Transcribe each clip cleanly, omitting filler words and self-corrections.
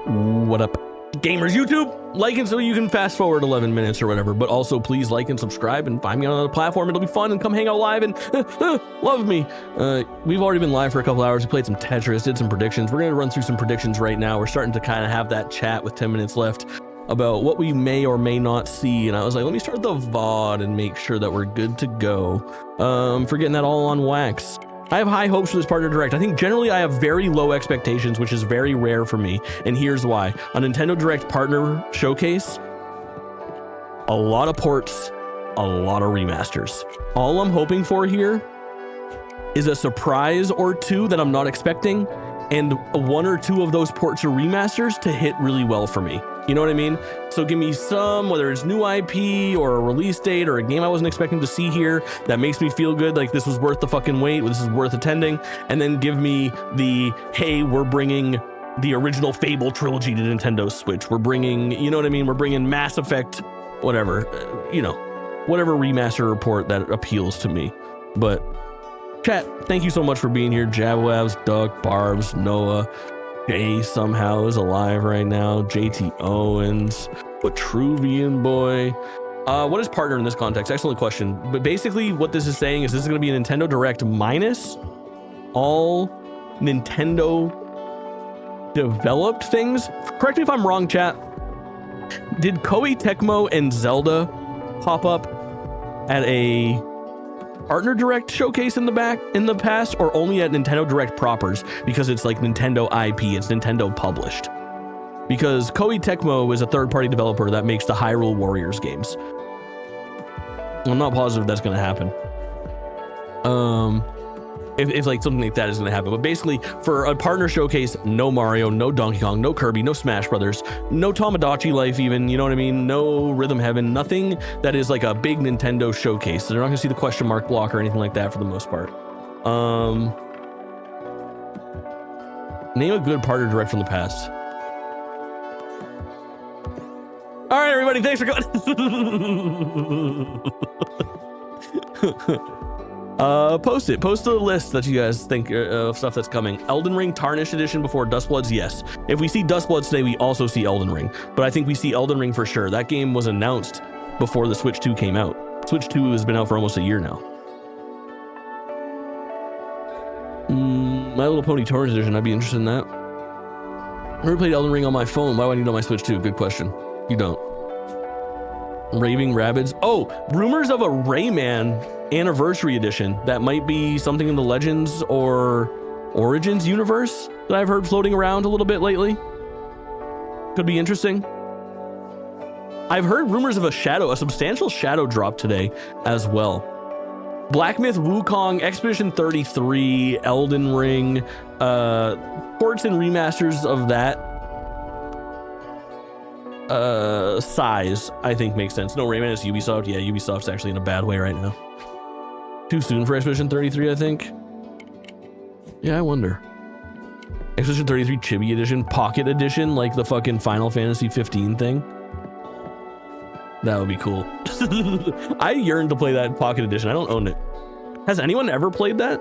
What up, gamers? YouTube, like it so you can fast forward 11 minutes or whatever, but also please like and subscribe and find me on another platform. It'll be fun, and come hang out live and love me. We've already been live for a couple hours. We played some Tetris, did some predictions. We're going to run through some predictions right now. We're starting to kind of have that chat with 10 minutes left about what we may or may not see, and I was like, let me start the VOD and make sure that we're good to go. For getting that all on wax. I have high hopes for this partner direct. I think generally I have very low expectations, which is very rare for me, and here's why. A Nintendo Direct partner showcase, a lot of ports, a lot of remasters. All I'm hoping for here is a surprise or two that I'm not expecting, and one or two of those ports or remasters to hit really well for me. You know what I mean? So give me some, whether it's new IP or a release date or a game I wasn't expecting to see here that makes me feel good, like this was worth the fucking wait, this is worth attending, and then give me the, hey, we're bringing the original Fable trilogy to Nintendo Switch. We're bringing, you know what I mean? We're bringing Mass Effect, whatever, you know, whatever remaster report that appeals to me. But chat, thank you so much for being here. Jabwabs, Duck, Barbs, Noah, Jay somehow is alive right now. JT Owens, Petruvian boy. What is partner in this context? Excellent question. But basically what this is saying is this is going to be a Nintendo Direct minus all Nintendo developed things. Correct me if I'm wrong, chat. Did Koei Tecmo and Zelda pop up at a partner direct showcase in the past, or only at Nintendo Direct propers because it's like Nintendo IP, it's Nintendo published? Because Koei Tecmo is a third-party developer that makes the Hyrule Warriors games. I'm not positive that's going to happen. If like something like that is going to happen, but basically for a partner showcase, no Mario, no Donkey Kong, no Kirby, no Smash Brothers, no Tomodachi Life even, you know what I mean? No Rhythm Heaven, nothing that is like a big Nintendo showcase. So they're not going to see the question mark block or anything like that for the most part. Name a good partner direct from the past. All right, everybody, thanks for coming. Post the list that you guys think of stuff that's coming. Elden Ring Tarnished Edition before Dustbloods, yes. If we see Dustbloods today, we also see Elden Ring, but I think we see Elden Ring for sure. That game was announced before the Switch 2 came out. Switch 2 has been out for almost a year now. My Little Pony Torrent Edition, I'd be interested in that. I never played Elden Ring on my phone. Why would I need it on my Switch 2? Good question. You don't. Raving Rabbids. Oh, rumors of a Rayman Anniversary Edition that might be something in the Legends or Origins universe that I've heard floating around a little bit lately. Could be interesting. I've heard rumors of a substantial shadow drop today as well. Black Myth Wukong, Expedition 33, Elden Ring, ports and remasters of that size, I think makes sense. No, Rayman is Ubisoft. Yeah, Ubisoft's actually in a bad way right now. Too soon for Expedition 33, I think. Yeah, I wonder. Expedition 33 Chibi Edition, Pocket Edition, like the fucking Final Fantasy 15 thing. That would be cool. I yearn to play that Pocket Edition. I don't own it. Has anyone ever played that?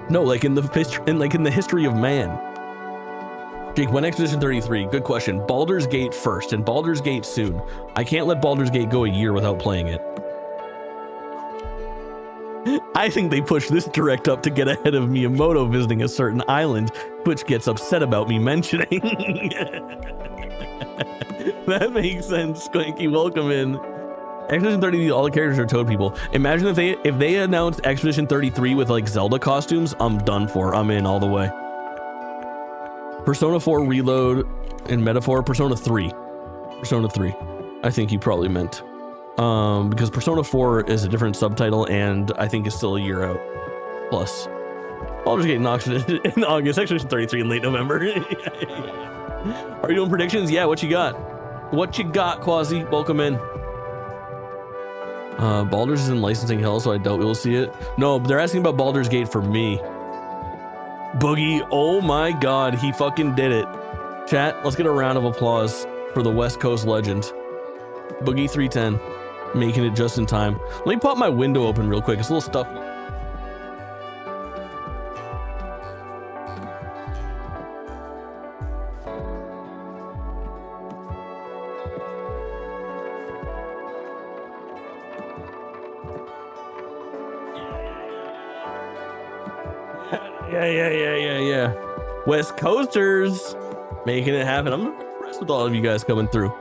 No, like in the history of man. Jake, when Expedition 33? Good question. Baldur's Gate first, and Baldur's Gate soon. I can't let Baldur's Gate go a year without playing it. I think they pushed this direct up to get ahead of Miyamoto visiting a certain island, which gets upset about me mentioning. That makes sense, Squanky. Welcome in. Expedition 33, all the characters are Toad people. Imagine if they announced Expedition 33 with like Zelda costumes, I'm done for. I'm in all the way. Persona 4 Reload and Metaphor. Persona 3. I think you probably meant. Because Persona 4 is a different subtitle and I think is still a year out. Plus. Baldur's Gate in August, Expedition 33 in late November. Are you doing predictions? Yeah, what you got? What you got, Quasi? Welcome in. Baldur's is in licensing hell, so I doubt we'll see it. No, they're asking about Baldur's Gate for me. Boogie, oh my god, he fucking did it. Chat, let's get a round of applause for the West Coast legend. Boogie 310, making it just in time. Let me pop my window open real quick, it's a little stuffy. Yeah. West Coasters making it happen. I'm impressed with all of you guys coming through.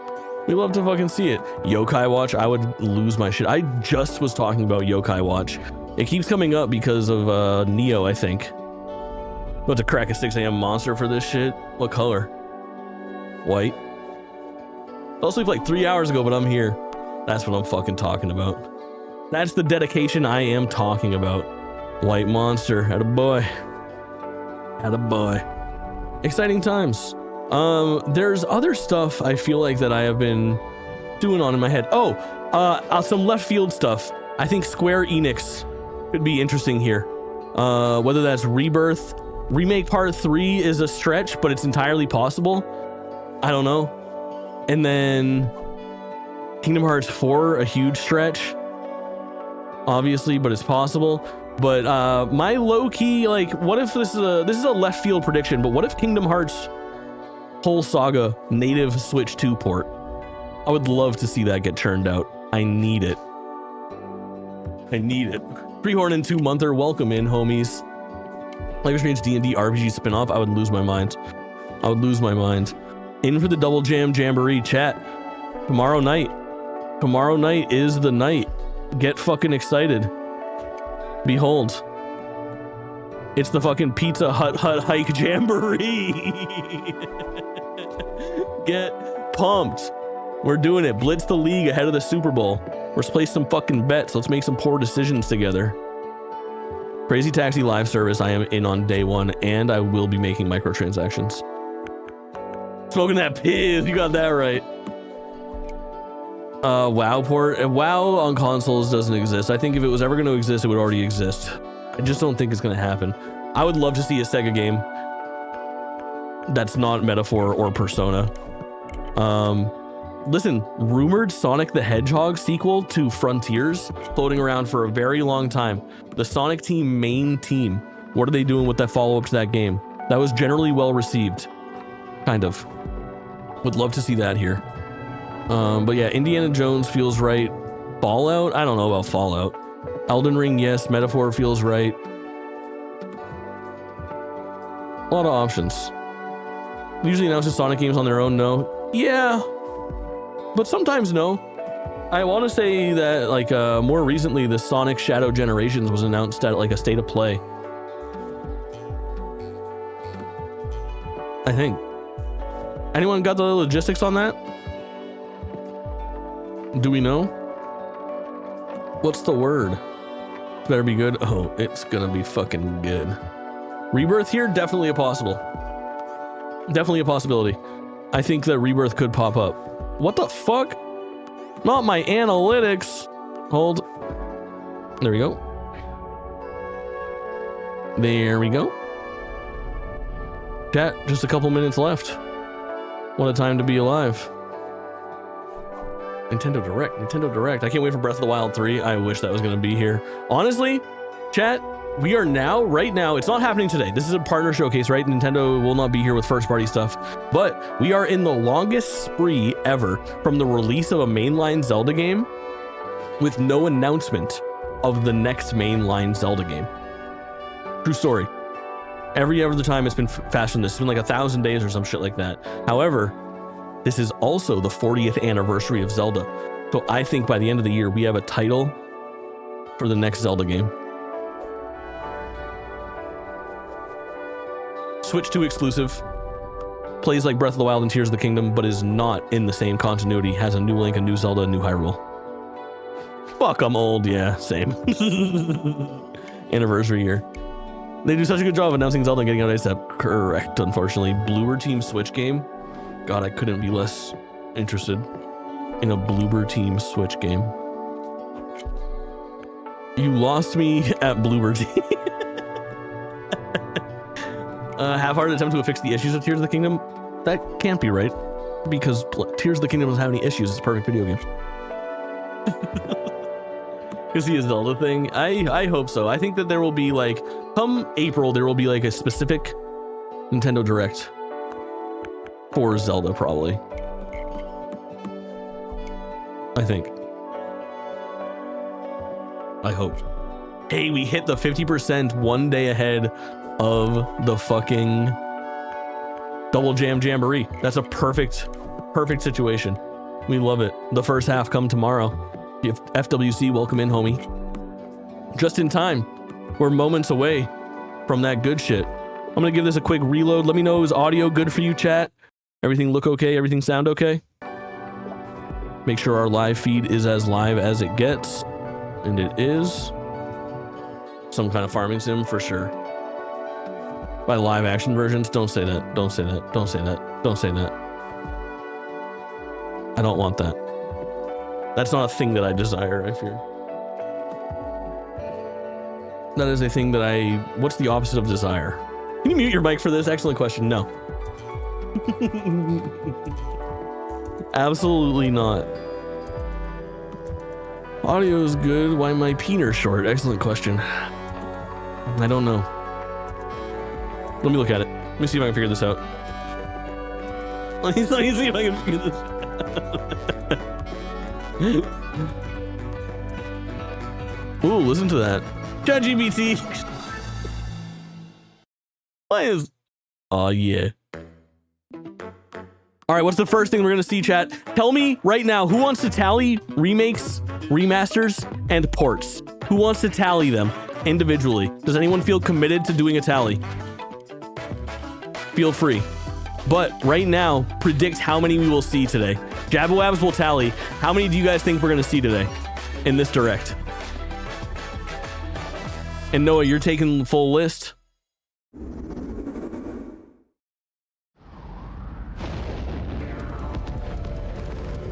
We love to fucking see it. Yokai Watch, I would lose my shit. I just was talking about Yokai Watch. It keeps coming up because of Neo, I think. About to crack a 6 a.m. monster for this shit. What color? White. I'll sleep like 3 hours ago, but I'm here. That's what I'm fucking talking about. That's the dedication I am talking about. White monster. Attaboy. Attaboy. Exciting times. There's other stuff I feel like that I have been doing on in my head. Some left field stuff. I think Square Enix could be interesting here. Whether that's Rebirth, Remake Part 3 is a stretch, but it's entirely possible. I don't know. And then Kingdom Hearts 4, a huge stretch. Obviously, but it's possible. But my low-key, like, what if this is a left field prediction, but what if Kingdom Hearts whole saga native Switch 2 port? I would love to see that get churned out. I need it. I need it. Prehorn and 2-monther, welcome in, homies. Life is Strange D&D RPG spin-off, I would lose my mind. I would lose my mind. In for the Double Jam Jamboree, chat. Tomorrow night. Tomorrow night is the night. Get fucking excited. Behold. It's the fucking Pizza Hut Hike Jamboree. Get pumped. We're doing it. Blitz the league ahead of the Super Bowl. Let's place some fucking bets. Let's make some poor decisions together. Crazy Taxi live service. I am in on day one, and I will be making microtransactions. Smoking that piz. You got that right. WoW port. WoW on consoles doesn't exist. I think if it was ever going to exist, it would already exist. I just don't think it's going to happen. I would love to see a Sega game that's not Metaphor or Persona. Listen, rumored Sonic the Hedgehog sequel to Frontiers floating around for a very long time. The Sonic team main team. What are they doing with that follow-up to that game? That was generally well received. Kind of. Would love to see that here. But yeah, Indiana Jones feels right. Fallout? I don't know about Fallout. Elden Ring, yes. Metaphor feels right. A lot of options. Usually announces Sonic games on their own, no. Yeah. But sometimes no. I want to say that, like, more recently, the Sonic Shadow Generations was announced at, like, a State of Play. I think. Anyone got the logistics on that? Do we know? What's the word? Better be good. Oh, it's gonna be fucking good. Rebirth here? Definitely a possible. Definitely a possibility. I think that Rebirth could pop up. What the fuck? Not my analytics. Hold. There we go. There we go. Chat, just a couple minutes left. What a time to be alive. Nintendo Direct. I can't wait for Breath of the Wild 3. I wish that was going to be here. Honestly, chat, we are now, right now, it's not happening today. This is a partner showcase, right? Nintendo will not be here with first-party stuff. But we are in the longest spree ever from the release of a mainline Zelda game with no announcement of the next mainline Zelda game. True story. Every other time it's been faster than this. It's been like 1,000 days or some shit like that. However, this is also the 40th anniversary of Zelda. So I think by the end of the year, we have a title for the next Zelda game. Switch 2 exclusive. Plays like Breath of the Wild and Tears of the Kingdom, but is not in the same continuity. Has a new Link, a new Zelda, a new Hyrule. Fuck, I'm old. Yeah, same. Anniversary year. They do such a good job of announcing Zelda and getting out ASAP. Correct, unfortunately. Bloober Team Switch game. God, I couldn't be less interested in a Bloober Team Switch game. You lost me at Bloober Team. Half-hearted attempt to fix the issues of Tears of the Kingdom? That can't be right, because Tears of the Kingdom doesn't have any issues. It's a perfect video game. You see a Zelda thing? I hope so. I think that there will be, like, come April, there will be like a specific Nintendo Direct for Zelda, probably. I think. I hope. Hey, we hit the 50% one day ahead of the fucking Double Jam Jamboree. That's a perfect situation. We love it. The first half come tomorrow. If FWC, welcome in, homie. Just in time. We're moments away from that good shit. I'm gonna give this a quick reload. Let me know, is audio good for you, chat? Everything look okay? Everything sound okay? Make sure our live feed is as live as it gets. And it is. Some kind of farming sim for sure. By live action versions, don't say that. Don't say that. Don't say that. Don't say that. I don't want that. That's not a thing that I desire, I fear. That is a thing that what's the opposite of desire? Can you mute your mic for this? Excellent question. No. Absolutely not. Audio is good. Why my peener short? Excellent question. I don't know. Let me look at it. Let me see if I can figure this out. Let me see if I can figure this out. Ooh, listen to that. ChatGPT. Why is... Oh, yeah. All right, what's the first thing we're gonna see, chat? Tell me right now, who wants to tally remakes, remasters, and ports? Who wants to tally them individually? Does anyone feel committed to doing a tally? Feel free. But right now, predict how many we will see today. Jabawabs will tally. How many do you guys think we're gonna see today in this direct? And Noah, you're taking the full list.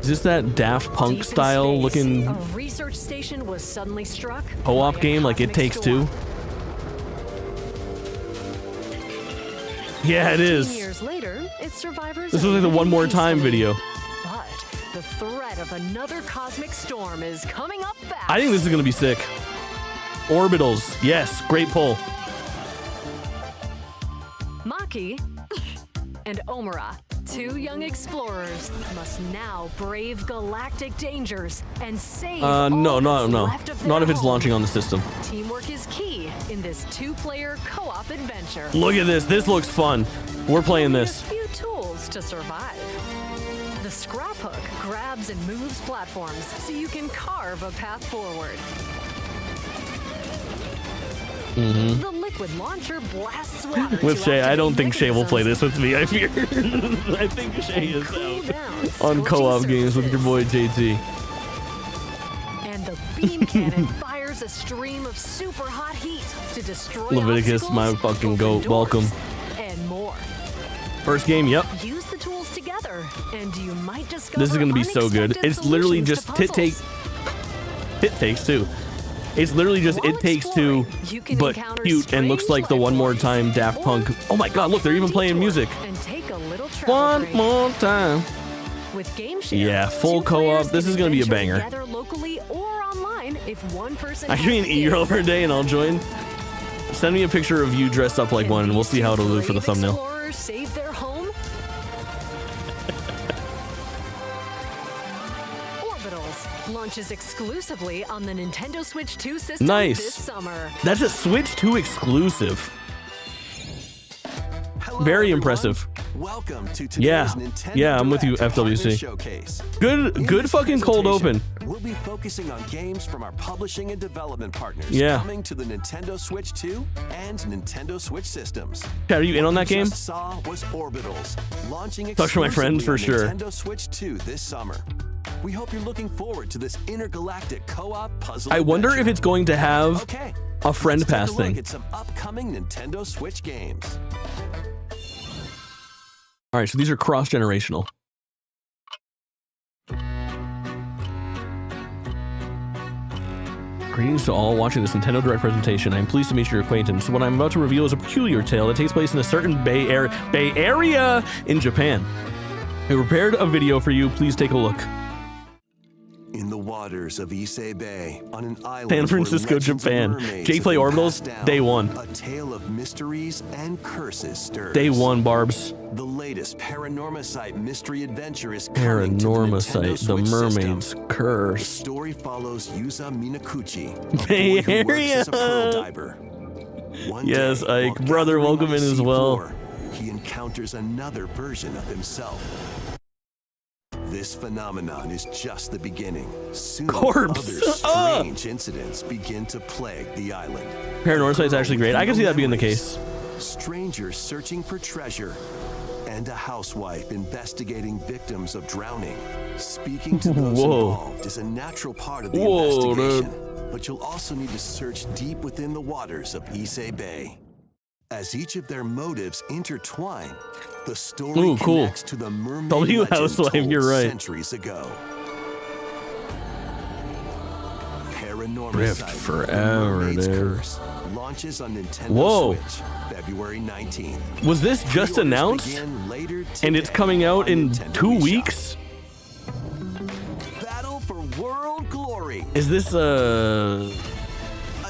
Is this that Daft Punk style looking research station was suddenly struck co-op game like It Takes Two? Yeah, it is. Years later, its survivors this was like the One More Time video. But the threat of another cosmic storm is coming up fast. I think this is gonna be sick. Orbitals, yes, great pull. Maki and Omura, two young explorers, must now brave galactic dangers and save no, left of not if their it's home. launching on the system. Teamwork is key in this two-player co-op adventure. Look at this looks fun. We're playing this. A few tools to survive. The scrap hook grabs and moves platforms so you can carve a path forward. The liquid launcher blasts water With Shay, I don't think Shay will play this. this with me. I fear. I think Shay is out on co-op games with your boy JT. And the beam cannon fires a stream of super hot heat to destroy Leviticus, my fucking goat. Welcome. And more. First game, yep. Use the tools together, and you might discover This is gonna be so good. unexpected It's literally solutions just to It Takes Two. It's literally just While It Takes Two, exploring, you can but encounter cute and looks like the One More Time Daft Punk. Oh my god, look, they're even playing music. And take a little travel One break. more time. With Game Share, Yeah, full two co-op. players This can is gonna be a adventure banger. together locally or online if one person I has should be an the 8-year-old game. per day and I'll join. Send me a picture of you dressed up like one and we'll see how it'll look for the Brave thumbnail. explorers save their home. Orbitals launches exclusively on the Nintendo Switch 2 system Nice. this summer. That's a Switch 2 exclusive. Hello, Very everyone. impressive. Welcome to today's Yeah. Nintendo Yeah, I'm with you, Direct Partner FWC. Showcase. Good In this fucking cold presentation, open. We'll be focusing on games from our publishing and development partners Yeah. coming to the Nintendo Switch 2 and Nintendo Switch systems. Chat, are you in on that What we game? just saw was Orbitals, launching Talk to my friends for exclusively sure. on Nintendo Switch 2 this summer. We hope you're looking forward to this intergalactic co-op puzzle. I wonder if adventure. it's going to have Okay, a friend let's take pass a look thing. at some upcoming Nintendo Switch games. All right, so these are cross-generational. Greetings to all watching this Nintendo Direct presentation. I am pleased to meet your acquaintance. What I'm about to reveal is a peculiar tale that takes place in a certain Bay Area in Japan. I prepared a video for you. Please take a look. In the waters of Issei Bay, on an island San where Francisco, legends of Japan. mermaids Jake have play been Orbitals? passed down, Day one. A tale of mysteries and curses stirs. Day one, Barbs. The latest Paranormasight mystery adventure is coming to the Paranormasight, Nintendo the Switch mermaid's system. The curse. story follows Yusa Minakuchi, a Bay boy who works Area. as a pearl diver. One Yes, day, Ike. while Brother, gathering welcome on in as well. C4, he encounters another version of himself. This phenomenon is just the beginning. Soon, Corpse. other strange incidents begin to plague the island. Paranormasight's actually great. I can see that being the case. Strangers searching for treasure, and a housewife investigating victims of drowning. Speaking to those involved is a natural part of the investigation, but you'll also need to search deep within the waters of Issei Bay. As each of their motives intertwine, the story connects to the mermaid legend Housewife, told you're right. centuries ago. Paranormasight, Drift forever, Mermaid's dude. Curse launches on Nintendo Whoa. Switch February 19th. Was this just Pre-orders announced? begin later And it's today coming out on in Nintendo 2 eShop. weeks? Battle for World Glory. Is this A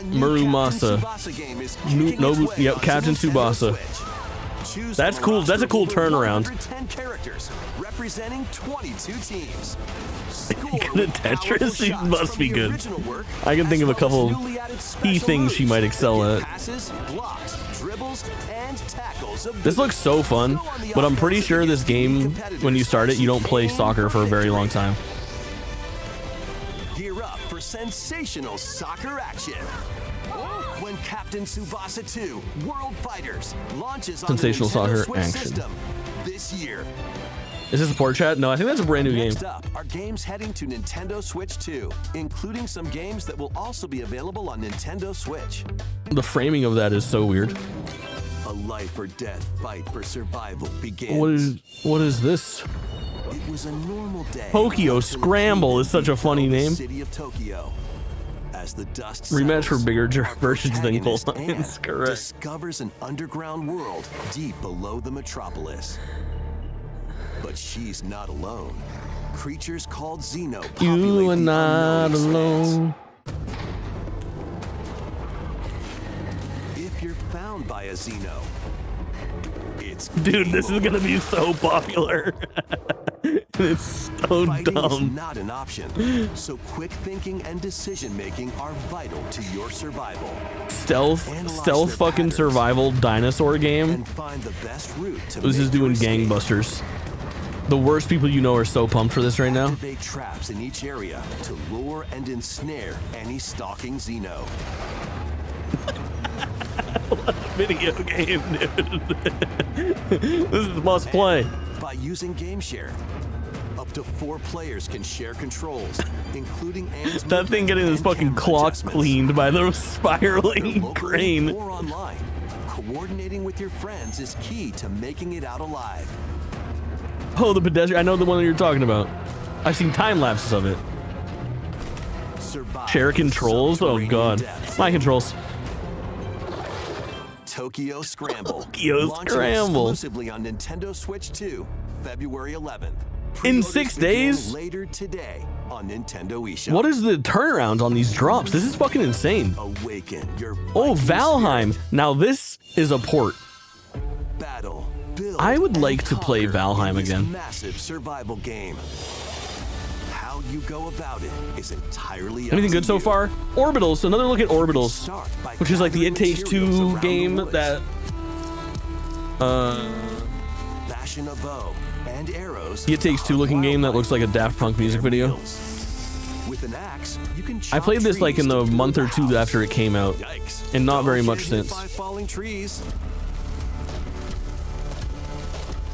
new Murumasa. Captain Tsubasa game is kicking Nobu, its way yep, onto Captain Nintendo Tsubasa. Switch. Choose That's from cool. roster That's a of cool over turnaround. 110 characters representing 22 teams. Score Good at with Tetris? powerful She shots must from be the good. original work, I can think as of a well as couple newly added key special things she moves might that excel give at. passes, blocks, dribbles, and tackles of This looks so fun, but I'm pretty sure this game, when you start it, you don't play soccer for a very long time. Gear up for sensational soccer action. When Captain Tsubasa 2 World Fighters launches on Sensational the Nintendo soccer Switch action. system this year. Is this a port chat? No, I think that's a brand new game. Next up are games heading to Nintendo Switch 2, including some games that will also be available on Nintendo Switch. The framing of that is so weird. A life or death fight for survival begins. What is this? It was a normal day. Tokyo until Scramble is such a funny the name. City of Tokyo. As the dust Rematch for settles, bigger our versions than protagonist Gold Lions, Anne correct. discovers an underground world deep below the metropolis. But she's not alone. Creatures called Xeno populate You are the not unknown alone. expanse. If you're found by a Xeno, it's Dude, this is game gonna be so popular. It's so Fighting is dumb. not an option, so quick thinking and decision making are vital to your survival. Stealth Analyze their fucking patterns survival dinosaur game. and find the best route to This is make your doing escape. gangbusters. The worst people you know are so pumped for this right now. Activate traps in each area to lure and ensnare any stalking Xeno. Video game, dude. This is must play. By using Game Share, up to 4 players can share controls, including Anne's That thing movement getting this and fucking camera clock adjustments. cleaned by the Whether spiraling locally crane. or online, coordinating with your friends is key to making it out alive. Oh, the pedestrian. I know the one that you're talking about. I've seen time lapses of it. Survive Share the controls? Oh subterranean god. depths. My controls. Tokyo Scramble. Tokyo Launching Scramble. exclusively on Nintendo Switch 2, February 11th. In Pre-orders 6 begin days? Later today on Nintendo eShop. What is the turnaround on these drops? This is fucking insane. Awaken your Oh, Viking Valheim. spirit. Now this is a port. Battle, build, I would and like to play conquer Valheim in this again. Massive survival game. How you go about it is entirely Anything up to good so you. far? Orbitals. Another look at Orbitals, Start by which is like the It gathering Takes materials Two around the game woods. that. Fashion a bow and arrows. It Takes Two looking game that looks like a Daft Punk music video. With an axe, you can I played this like in the month or two after it came out, Yikes. and not very Don't much get hit since. by falling trees.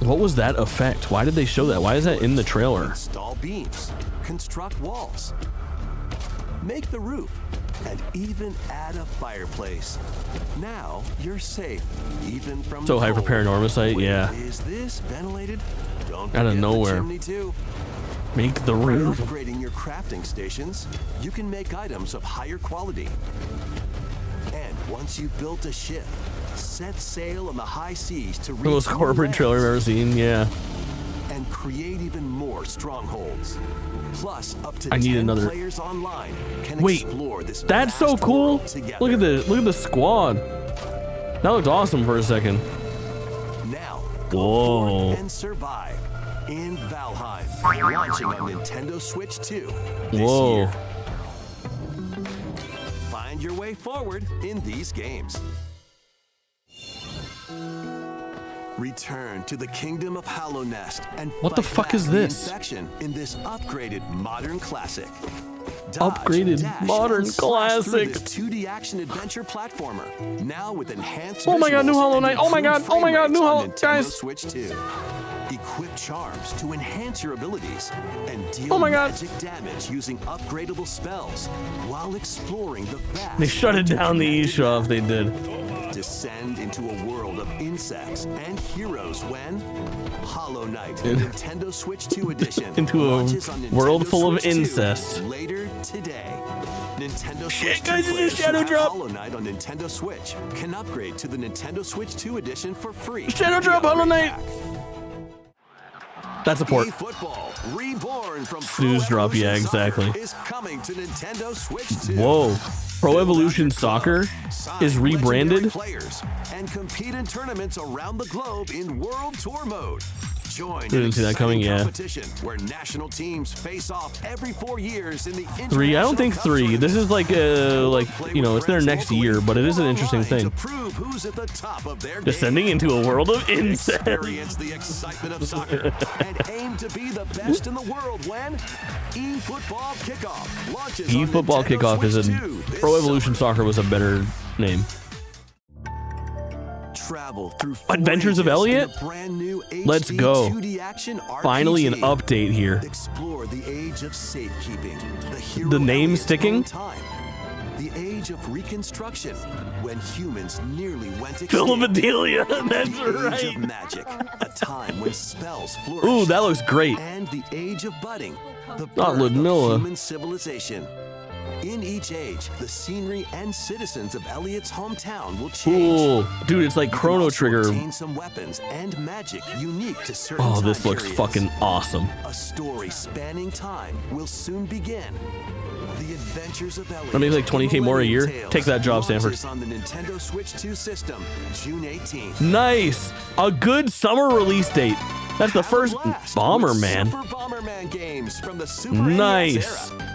What was that effect? Why did they show that? Why is that in the trailer? Install beams, construct walls, make the roof, and even add a fireplace. Now you're safe, even from So the hyper cold. Paranormasight, Wait, yeah. Is this ventilated? Don't Outta forget nowhere. The chimney too. Make the By roof. upgrading your crafting stations, you can make items of higher quality. And once you've built a ship, set sail on the high seas to reach The most new corporate trailer I've ever lands seen. Yeah. and create even more strongholds. Plus, up to I need 10 another- players online can Wait, explore this that's so vast cool. world together. Look at the squad. That looked awesome for a second. Now, go Whoa. forth and survive in Valheim, launching on Nintendo Switch 2 this Whoa. year. Find your way forward in these games. Return to the kingdom of Hollow Nest and What the fight fuck back is the this? infection in this upgraded modern classic. Dodge, Upgraded dash, modern and slash through classic. this 2D action adventure platformer. Now with enhanced Oh my god, new visuals Hollow and Knight. Oh my god, improved oh my god, frame new rates Hollow on Nintendo guys. Switch 2. Equip charms to enhance your abilities and deal Oh my god. magic damage using upgradable spells while exploring the vast. They shut it down the eShop, they did. Descend into a world of insects and heroes when Hollow Knight Nintendo Switch 2 edition Into a launches on Nintendo world full of Switch 2 incest. later today. Nintendo Shit, Switch 2 guys, it's a players who Shadow have Drop. Hollow Knight on Nintendo Switch can upgrade to the Nintendo Switch 2 edition for free. Shadow via Drop, Hollow Knight. Repack. That's a port. eFootball, reborn from Snooze Pro drop, yeah, Evolution Soccer, exactly. is coming to Nintendo Switch 2. Whoa. Pro Evolution Soccer is rebranded. Players and compete in tournaments around the globe in World Tour mode. Join Didn't see that coming, yeah. competition where national teams face off every 4 years in the 3, I don't think International 3. Cup This is like tournament. you know, it's their next year, but it is an interesting Online to thing. prove who's at the top of their Descending game. into a world of incest. Experience the excitement of soccer and aim to be the best in the world when eFootball Kickoff launches on eFootball Nintendo Kickoff is Switch a 2 this Pro Evolution summer. Soccer was a better name. Travel through Adventures of Elliot? brand new Let's HD go. 2D action Finally an RPG. update here. Explore the age of safekeeping. The, hero The name Elliot's sticking? own time. The age of reconstruction, when humans nearly went extinct. Philadelphia, that's The age right. of magic, a time when spells flourish. Ooh, that looks great. And the age of budding, the Not birth Ludmilla. of human civilization. In each age, the scenery and citizens of Elliot's hometown will change. Cool. Dude, it's like You can Chrono also Trigger. obtain some weapons and magic unique to certain Oh, this time looks periods. fucking awesome. A story spanning time will soon begin. The Adventures of Elliot. Wanna make like 20K more a year? Tales Take that job, Stanford. launches on the Nintendo Switch 2 system, June 18th. Nice. A good summer release date. That's the Have a first blast Bomberman. with Super Bomberman games from the Super Nice. NES era.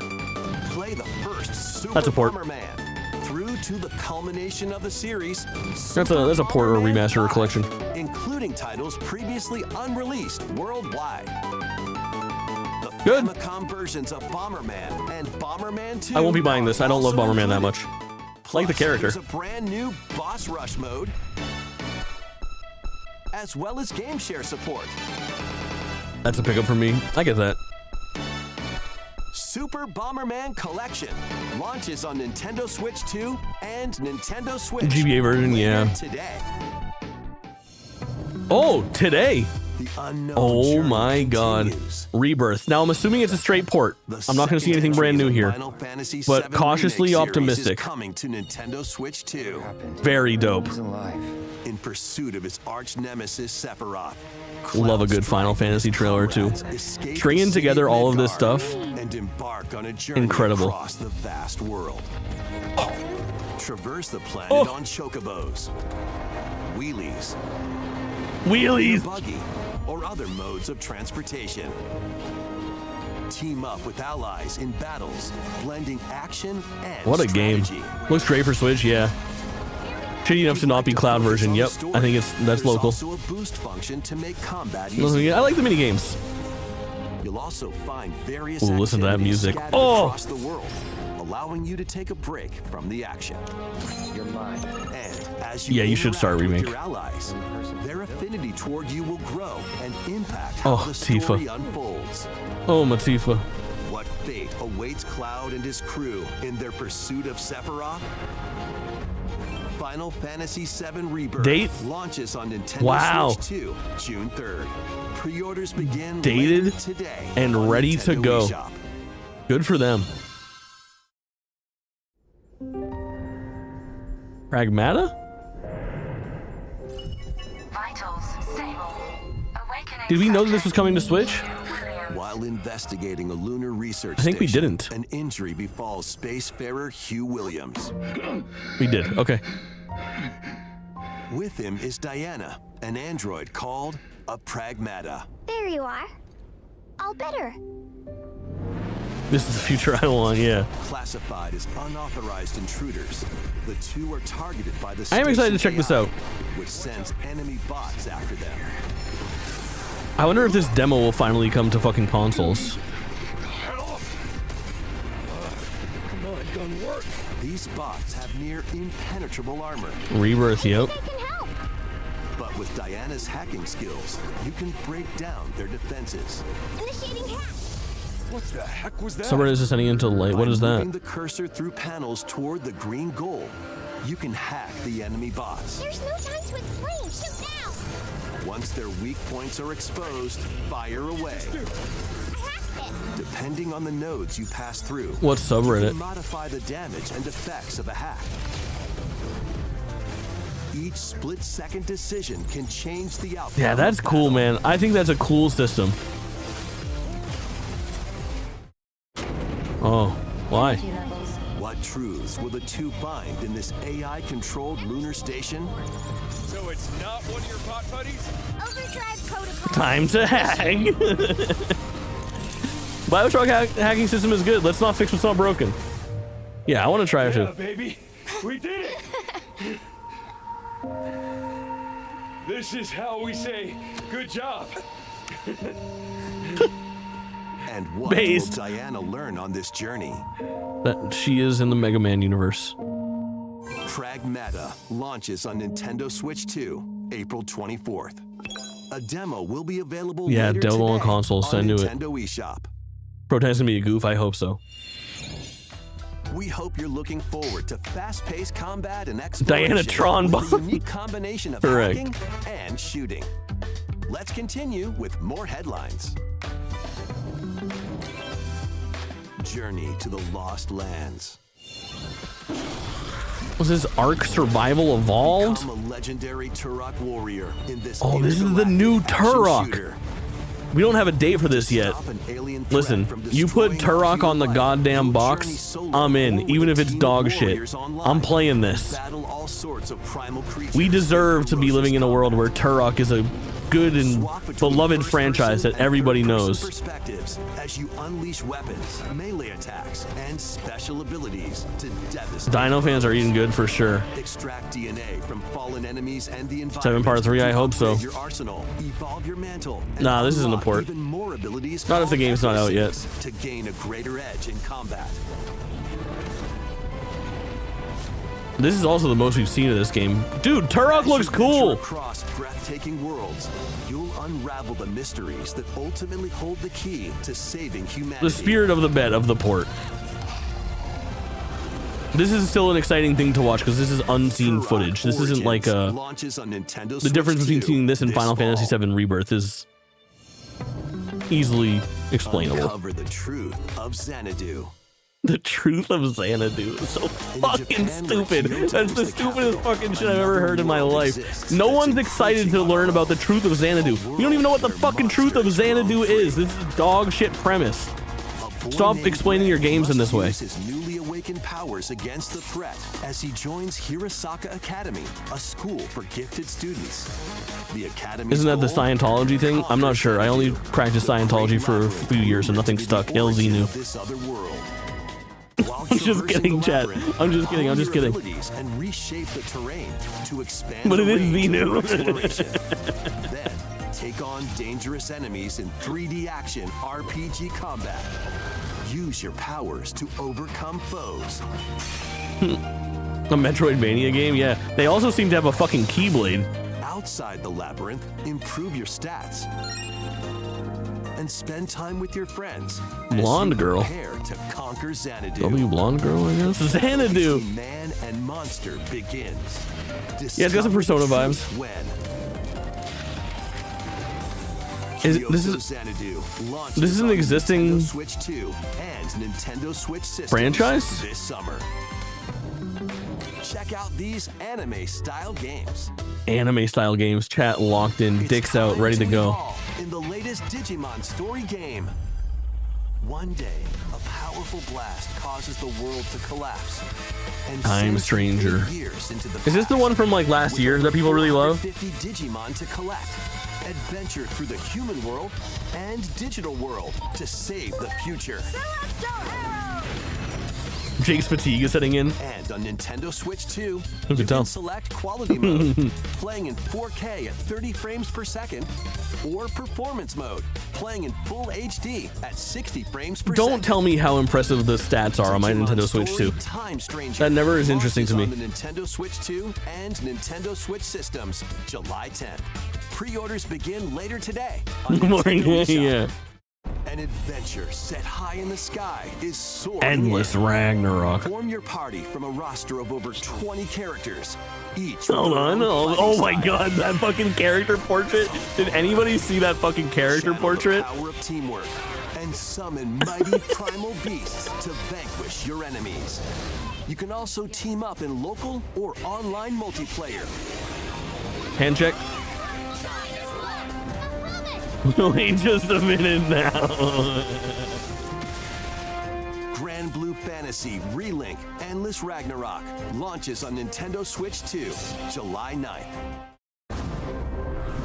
Play the first Super That's a port. Bomberman through to the culmination of the series. That's a port or a Bomberman remaster or 5, collection. including titles previously unreleased worldwide. The Good. Famicom versions of Bomberman and Bomberman 2. I won't be buying this. I don't love also Bomberman that included. much. Like the Plus, character. there's a brand new boss rush mode, as well as game share support. That's a pickup for me. I get that. Super Bomberman Collection launches on Nintendo Switch 2 and Nintendo Switch. GBA version, later yeah. Today. Oh, today. The unknown Oh journey my god. continues. Rebirth. Now I'm assuming it's a straight port. The I'm not going to see second anything brand entry new of the here. Final Fantasy but VII cautiously Remake series optimistic. Is coming to Nintendo Switch 2. Very dope. In pursuit of its arch nemesis Sephiroth. Love a Cloud good Final Strife and Fantasy his trailer too. comrades escape the Stringing city together of all of this Midgard stuff. and embark on a journey Incredible. across the vast world. Traverse the planet Oh. on chocobos, wheelies, Wheelies. buggy, or other modes of transportation. Team up with allies in battles, blending action and What a game. strategy. Looks great for Switch, yeah. Shitty enough to not be cloud version. Yep. I think that's There's local. also a boost function to make combat I easier. like the mini games. You'll also find various Ooh, listen to that activities music. scattered Oh! across the world, allowing you to take a break from the action. You're mine. And as you Yeah, you should start interact with Remake. your allies, their affinity toward you will grow and impact Oh, how the story Tifa. unfolds. Oh, Matifa. What fate awaits Cloud and his crew in their pursuit of Sephiroth? Final Fantasy VII Rebirth Date? launches on Nintendo Wow. Switch 2, June 3rd. Pre-orders begin Dated later today and on ready to Nintendo go. eShop. Good for them. Pragmata? Vitals stable. Awakening. Did we know that this was coming to Switch? While investigating a lunar research I think we station, didn't. an injury befalls spacefarer Hugh Williams. We did. Okay. With him is Diana, an android called a Pragmata. There you are. All better. This is the future I want, yeah. Classified as unauthorized intruders, the two are targeted by the I am excited to check station this AI, out. which sends enemy bots after them. I wonder if this demo will finally come to fucking consoles. These bots have near impenetrable armor. Rebirth, yep. But with Diana's hacking skills, you can break down their defenses. Initiating hack. What the heck was that? Someone is descending into light. What is By moving that? the cursor through panels toward the green goal, you can hack the enemy bots. There's no time to explain. Shoot now. Once their weak points are exposed, fire away. I hacked it. Depending on the nodes you pass through, What you subreddit? can modify the damage and effects of a hack. Each split-second decision can change the outcome. Yeah, that's of cool, battle. man. I think that's a cool system. Oh, why? What truths will the two find in this AI-controlled lunar station? So it's not one of your bot buddies? Overdrive protocol. Time to hack. Bioshock hacking system is good. Let's not fix what's not broken. Yeah, I want to try it Yeah, too. baby. We did it. This is how we say good job. And what Based. will Diana learn on this journey? That she is in the Mega Man universe. Pragmata launches on Nintendo Switch 2, April 24th. A demo will be available Yeah, later demo on today consoles, I knew it. Nintendo eShop. Proton's gonna be a goof. I hope so. We hope you're looking forward to fast-paced combat and exploration Diana Tron with a unique combination of Correct. hacking and shooting. Let's continue with more headlines. Journey to the Lost Lands. Was this Ark Survival Evolved? Become a legendary Turok warrior in this Oh, this is the new intergalactic action Turok. shooter. We don't have a date for this yet. Stop an alien threat Listen, from you put destroying Turok on the human life. goddamn You'll box, journey solo I'm or in, with even a if it's team of dog shit. warriors online. I'm playing this. Battle all sorts of primal creatures We deserve with to be living in a world where ferocious Turok is a good and Swap between beloved first-person franchise that and everybody third-person knows. Perspectives as you unleash weapons, melee attacks, and special abilities to devastate. Dino fans are eating good for sure. Extract DNA from fallen enemies and the environment. 7 Part 3, I to hope so. upgrade Your arsenal, evolve your mantle, and Nah, this isn't a unlock port. even more abilities Not if the called game's not out yet. FF6 to gain a greater edge in combat. This is also the most we've seen of this game. Dude, Turok As looks you venture cool. Across breathtaking worlds, you'll unravel the mysteries that ultimately hold the key to saving humanity. The spirit of the bet of the port. This is still an exciting thing to watch because this is unseen Turok footage. This isn't like Origins launches on Nintendo the Switch difference between 2 seeing this and this Final Fantasy fall. VII Rebirth is easily explainable. Uncover the truth of Xanadu. The truth of Xanadu is so fucking Japan, stupid. Kyoto That's is the the stupidest capital. fucking shit I've ever heard in my Another world life. exists No that's one's excited to learn about the truth of Xanadu. You don't even know what the fucking truth of Xanadu is. This is a dog shit premise. A boy Stop named explaining your Rave games in must this way. use his newly awakened powers against the threat as he joins Hirasaka Academy, a school for gifted students. The academy Isn't that the Scientology thing? I'm not sure. I only practiced Scientology for a few years and nothing stuck. Hail Xenu. This other world. While I'm just traversing kidding, the chat. labyrinth, I'm just kidding, I'm hone just your kidding. abilities And reshape the terrain to expand But the it is range of Xenu. your exploration. Then take on dangerous enemies in 3D action RPG combat. Use your powers to overcome foes. A Metroidvania game? Yeah. They also seem to have a fucking Keyblade. Outside the labyrinth, improve your stats. And spend time with your friends. as Blonde you girl. Prepare to conquer Xanadu. W blonde girl, I guess? Xanadu. Between Man and monster begins. Yeah, it's got some Persona Discover the vibes. truth When This Kyoto is Xanadu launches this is an on existing Nintendo Switch 2 and Nintendo Switch systems franchise? this summer. Check out these anime-style games. Anime style games. Chat locked in. It's Dicks out. time Ready to go. evolve in the latest Digimon story game. One day, a powerful blast causes the world to collapse. And Time sends Stranger. 8 years into the Is this the past, one from like last with year that people really love? 150 Digimon to collect Adventure through the human world and digital world to save the future. Jake's fatigue is setting in. And on Nintendo Switch 2, Who you could tell? can select quality mode, playing in 4K at 30 frames per second, or performance mode, playing in full HD at 60 frames per second. Don't tell me how impressive the stats are on my Digimon Nintendo Switch 2. Story Time Stranger That never is interesting to me. launches on the Nintendo Switch 2 and Nintendo Switch systems July 10th. Pre-orders begin later today on Nintendo eShop. Yeah. An adventure set high in the sky is soaring Endless in. Ragnarok. Form your party from a roster of over 20 characters, each Hold with their on. own Oh my fighting god, that fucking character portrait. Did anybody see that fucking character Channel portrait? The power of teamwork and summon mighty primal beasts to vanquish your enemies. You can also team up in local or online multiplayer. Hand check. Wait just a minute now. Granblue Fantasy Relink Endless Ragnarok launches on Nintendo Switch 2 July 9th.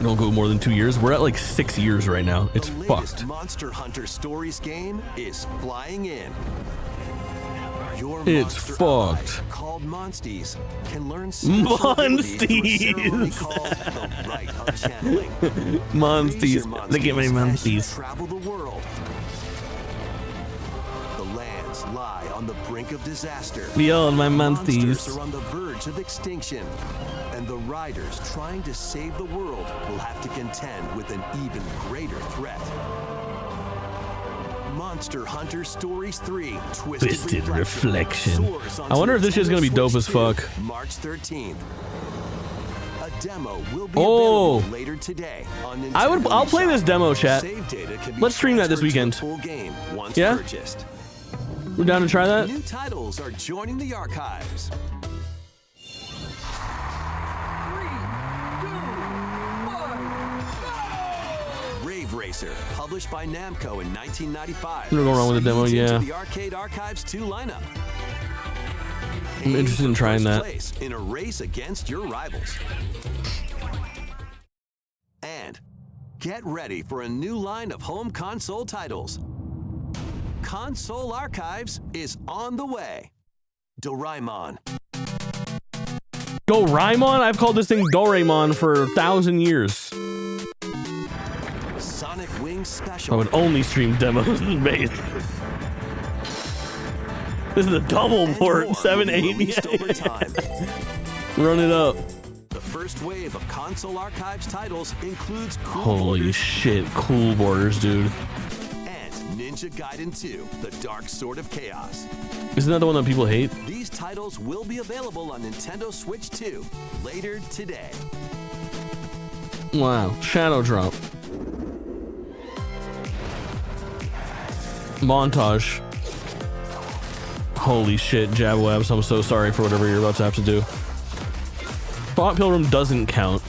Don't go more than 2 years. We're at like 6 years right now. It's The latest fucked. Monster Hunter Stories game is flying in. Your It's monster fucked. ally, called Monsties, can learn special abilities through a ceremony Monsties. called the Rite of Channeling. Raise your Monsties. Look at my as you monsties. travel the world. The lands lie on the brink of disaster. Behold my Monsters monsties. are on the verge of extinction, and the riders trying to save the world will have to contend with an even greater threat. Monster Hunter Stories 3 Twisted Reflection. soars onto I wonder if this shit's gonna be Nintendo dope Switch as fuck. 2, March 13th. A demo will be Oh. available later today on Nintendo I'll play eShop. this demo, chat. Save data can be Let's stream that this transferred to weekend. the full game once Yeah? purchased. We're down to try that? New titles are joining the archives. Rave Racer, published by Namco in 1995. Nothing wrong with the demo, speeds into yeah. The Arcade Archives 2 lineup. I'm interested in trying that. Place in a race against your rivals. And get ready for a new line of home console titles. Console Archives is on the way. Doraemon. Doraemon? I've called this thing Doraemon for 1,000 years. Sonic Wings I Special. would only stream demos in base. This is a double and port, more 7, will be 8. released over time. Run it up. The first wave of Console Archives titles includes Cool Holy Borders shit, cool borders, dude. and Ninja Gaiden 2, The Dark Sword of Chaos. Isn't that the one that people hate? These titles will be available on Nintendo Switch 2 later today. Wow, Shadow Drop. Montage. Holy shit, Jabwebs, I'm so sorry for whatever you're about to have to do. Thought Pilgrim doesn't count.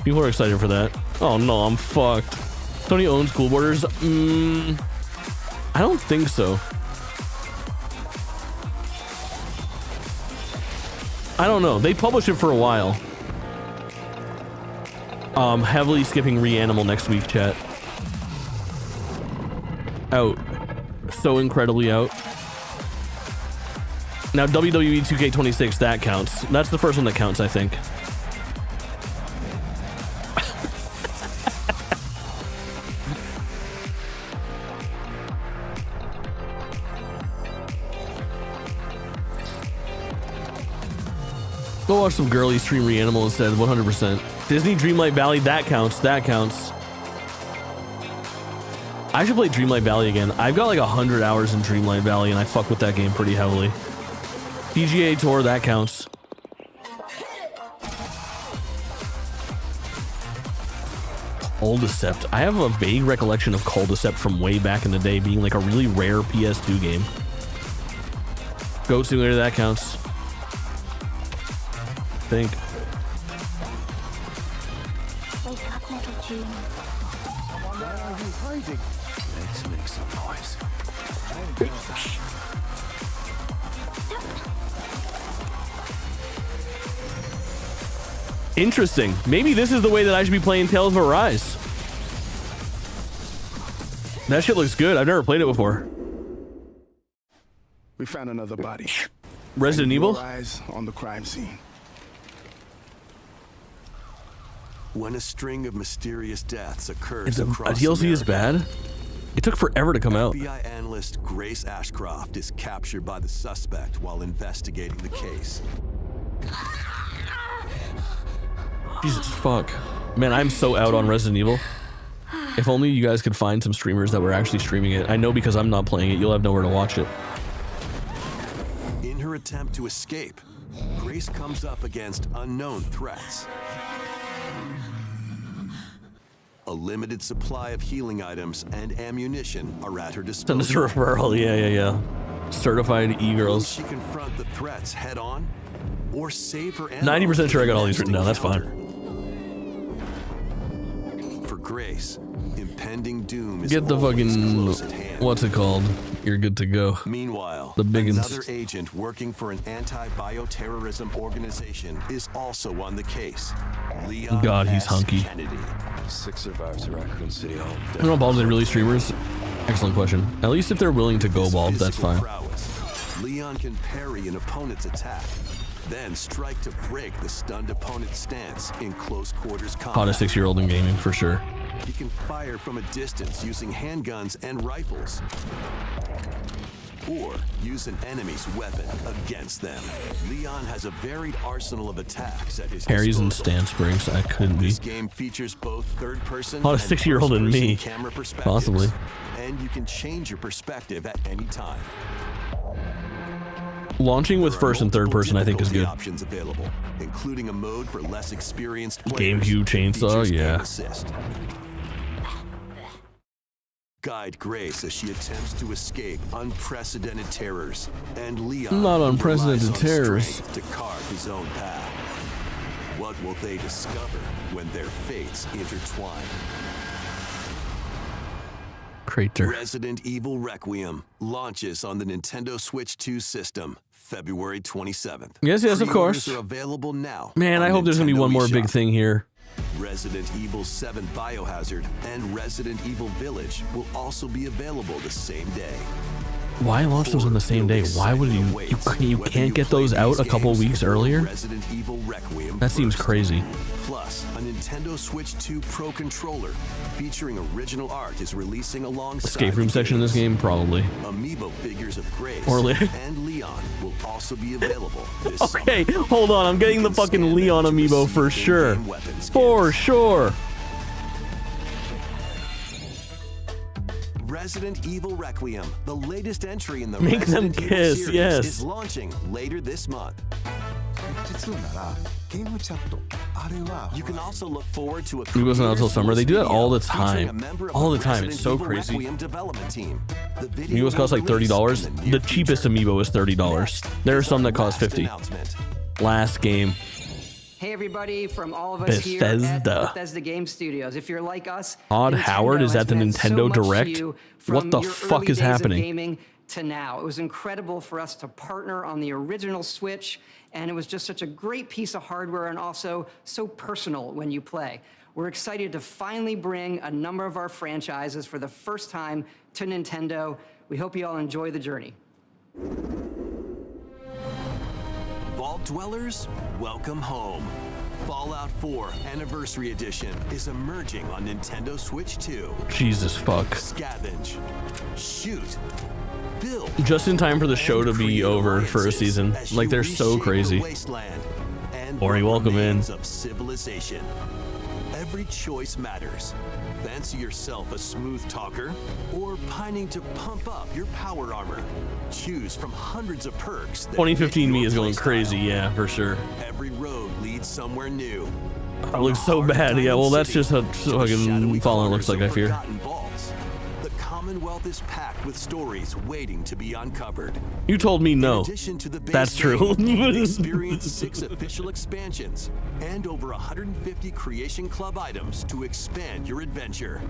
People are excited for that. Oh no, I'm fucked. Tony owns Cool Borders? I don't think so. I don't know. They published it for a while. Heavily skipping Reanimal next week, chat. Out. So incredibly out. Now WWE 2K26, that counts. That's the first one that counts, I think. Go watch some girly stream Reanimal instead, 100%. Disney Dreamlight Valley, that counts, that counts. I should play Dreamlight Valley again. I've got like 100 hours in Dreamlight Valley and I fuck with that game pretty heavily. PGA Tour, that counts. Culdcept. I have a vague recollection of Culdcept from way back in the day being like a really rare PS2 game. Goat Simulator, that counts. I think. Wake up, little June. Where are you hiding? Let's make some noise. Interesting. Maybe this is the way that I should be playing Tales of Arise. That shit looks good. I've never played it before. We found another body. Resident Evil? Eyes on the crime scene. When a string of mysterious deaths occurs A across DLC is America, bad? It took forever to come out. FBI analyst Grace Ashcroft is captured by the suspect while investigating the case. Jesus fuck. Man, I'm so out on Resident Evil. If only you guys could find some streamers that were actually streaming it. I know because I'm not playing it, you'll have nowhere to watch it. In her attempt to escape, Grace comes up against unknown threats. A limited supply of healing items and ammunition are at her Send us a disposal. referral, yeah. Certified Will e-girls. she confront the threats head on, or save her 90% sure I got all these written down, that's fine. For Grace, impending doom is Get the always fucking, close at hand. what's it called? You're good to go. Meanwhile, The Begins. another agent working for an anti-bioterrorism organization is also on the case. Leon God, he's S. hunky. Kennedy. 6 survivors at Raccoon City Hall. I don't know, bald, are they really streamers? Excellent question. At least if they're willing to go His bald, that's physical fine. prowess, Leon can parry an opponent's attack, then strike to break the stunned opponent's stance in close quarters combat. Hottest 6-year-old in gaming, for sure. He can fire from a distance using handguns and rifles, or use an enemy's weapon against them. Leon has a varied arsenal of attacks at his Parries and disposal. stance breaks, I couldn't be. This game features both third-person Oh, a and 6-year-old in first-person me. camera perspectives, Possibly. and you can change your perspective at any time. Launching with There are first and third multiple person I think is difficulty good. Options available, including a mode for less experienced players. GameCube chainsaw, Features yeah. aim assist. Guide Grace as she attempts to escape unprecedented terrors, and Leon Not relies unprecedented on terrors. strength to carve his own path. What will they discover when their fates intertwine? Crater. Resident Evil Requiem launches on the Nintendo Switch 2 system February 27th. Yes, of Pre-orders course. are available now. Man, on I hope there's gonna be Nintendo one more big eShop. thing here. Resident Evil 7 Biohazard and Resident Evil Village will also be available the same day. Why launch those on the same day? Why would you can't get those out a couple weeks earlier? Resident Evil Requiem That seems first. crazy. Plus, a Nintendo Switch 2 Pro controller featuring original art is releasing alongside Escape room the section in this game, probably. Amiibo figures of Grace Or and Leon will also be available this Okay, summer. hold on. I'm getting the You can fucking scan Leon them to amiibo receive for sure. in-game weapon For skins. sure. Resident Evil Requiem, the latest entry in the Make them Resident Evil kiss, series, yes. is launching later this month. You can also look forward to a It goes on until summer. They do that all the time. All the time. It's so Resident Evil crazy. Requiem development team. The video Amiibos cost will like release $30. in the near The cheapest future. amiibo is $30. Next There are is some our that cost last $50. announcement. Last game. Hey everybody from all of us here at Bethesda. Bethesda Game Studios. If you're like us, Todd Nintendo Howard is has at the meant so Nintendo much to Direct? you What from the your fuck early is days of happening? gaming to now. It was incredible for us to partner on the original Switch, and it was just such a great piece of hardware and also so personal when you play. We're excited to finally bring a number of our franchises for the first time to Nintendo. We hope you all enjoy the journey. Vault Dwellers, welcome home. Fallout 4 Anniversary Edition is emerging on Nintendo Switch 2. Jesus fuck. Scavenge, shoot, build, Just in time for the show to and be create over for a alliances season. as Like, you they're so reshape the crazy. wasteland and Ori, what welcome in. remains of civilization. Every choice matters. Fancy yourself a smooth talker or pining to pump up your power armor. Choose from hundreds of perks. that 2015 fit me your is going playstyle. crazy, yeah, for sure. Every road leads somewhere new. It looks so bad. Yeah, well, that's just how fucking Fallout looks like, I fear. Vaults. The Commonwealth is packed with stories waiting to be uncovered. You told me no. In addition to the base That's true. game, experience 6 official expansions and over 150 Creation Club items to expand your adventure.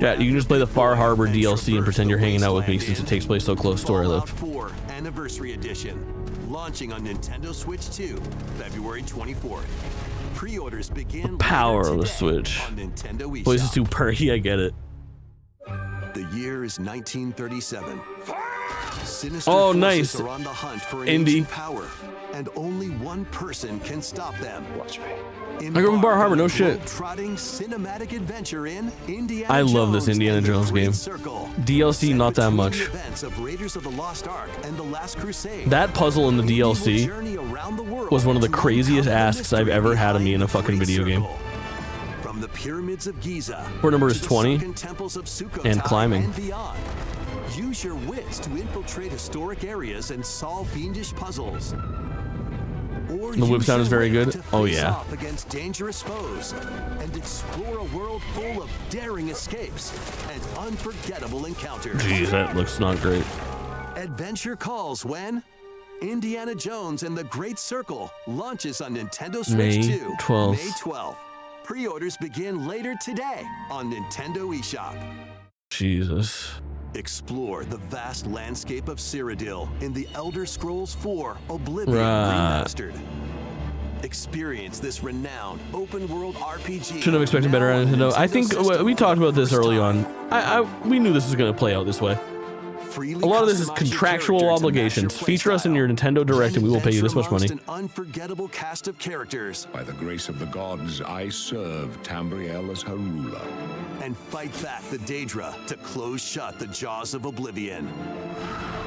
Yeah, you can just play the Far Harbor and DLC and pretend you're hanging out with me traverse the since it takes place so close to where I live. Fallout 4 Anniversary Edition, launching on Nintendo Switch 2, February 24th. Pre-orders begin Power later of the today Switch. on Nintendo eShop. Voice is too perky, I get it. The year is 1937. Sinister Oh, forces nice. are on the hunt for Indie. ancient power, and only one person can stop them. Watch me. I grew up in Bar Harbor, no shit. Trotting cinematic adventure in Indiana I love this Jones Indiana and the Jones Great game. Circle. DLC, Set not that between much. the events of Raiders of the Lost Ark and the Last Crusade. That puzzle in the Indy will DLC journey around the world was one of the to craziest uncover the asks I've mystery ever had of me in a behind fucking the video Great game. Circle. From the pyramids of Giza Port number to is the 20, sunken temples of Sukhothai and climbing. and beyond. Use your wits to infiltrate historic areas and solve fiendish puzzles. Or The whip use sound is your very wit good. to Oh, face yeah. off against dangerous foes and explore a world full of daring escapes and unforgettable encounters. Jeez, that looks not great. Adventure calls when Indiana Jones and the Great Circle launches on Nintendo Switch May 2, 12th. May 12th. Pre-orders begin later today on Nintendo eShop. Jesus. Explore the vast landscape of Cyrodiil in the Elder Scrolls 4 Oblivion Right. Remastered. Experience this renowned open-world RPG. Shouldn't have expected better now on on Nintendo. I Nintendo think system we talked for the about this first early time. on. We knew this was going to play out this way. Freely A lot of this is customize your contractual character to match obligations. your Feature us in playstyle. your Nintendo Direct and we will pay you this much money. Adventure amongst an unforgettable cast of characters By the grace of the gods, I serve Tambriel as her ruler. and fight back the Daedra to close shut the jaws of Oblivion.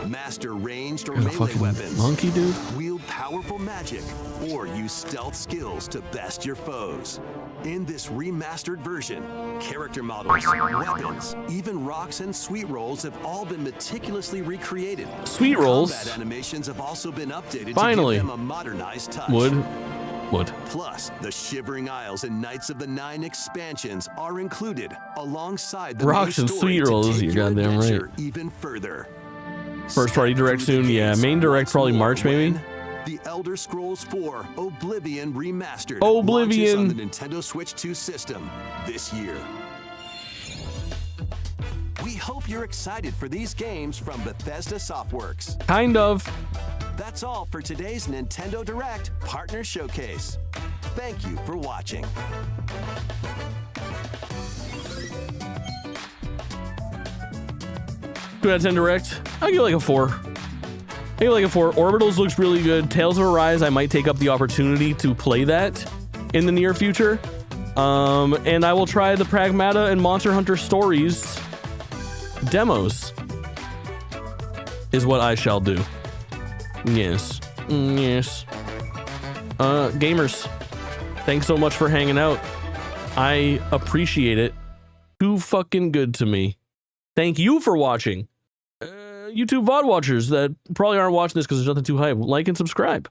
Master ranged or You're a melee fucking weapons. monkey, dude. Wield powerful magic or use stealth skills to best your foes. In this remastered version, character models, weapons, even rocks and sweet rolls have all been meticulously recreated. Sweet rolls? Combat animations have also been updated Finally. to give them a modernized touch. Wood. Plus, the Shivering Isles and Knights of the Nine expansions are included alongside the Rocks main and story sweet to rolls, take you're your goddamn right. adventure even further. First party Step direct through the soon, yeah. gates Main direct once probably more March, maybe? when The Elder Scrolls 4 Oblivion Remastered Oblivion. launches on the Nintendo Switch 2 system this year. We hope you're excited for these games from Bethesda Softworks. Kind of. That's all for today's Nintendo Direct Partner Showcase. Thank you for watching. 2 out of 10 direct. I'll give it like a 4. I give it like a 4. Orbitals looks really good. Tales of Arise, I might take up the opportunity to play that in the near future. And I will try the Pragmata and Monster Hunter Stories demos. Is what I shall do. Yes. Yes. Gamers, thanks so much for hanging out. I appreciate it. Too fucking good to me. Thank you for watching. YouTube VOD watchers that probably aren't watching this because there's nothing too hype, like and subscribe.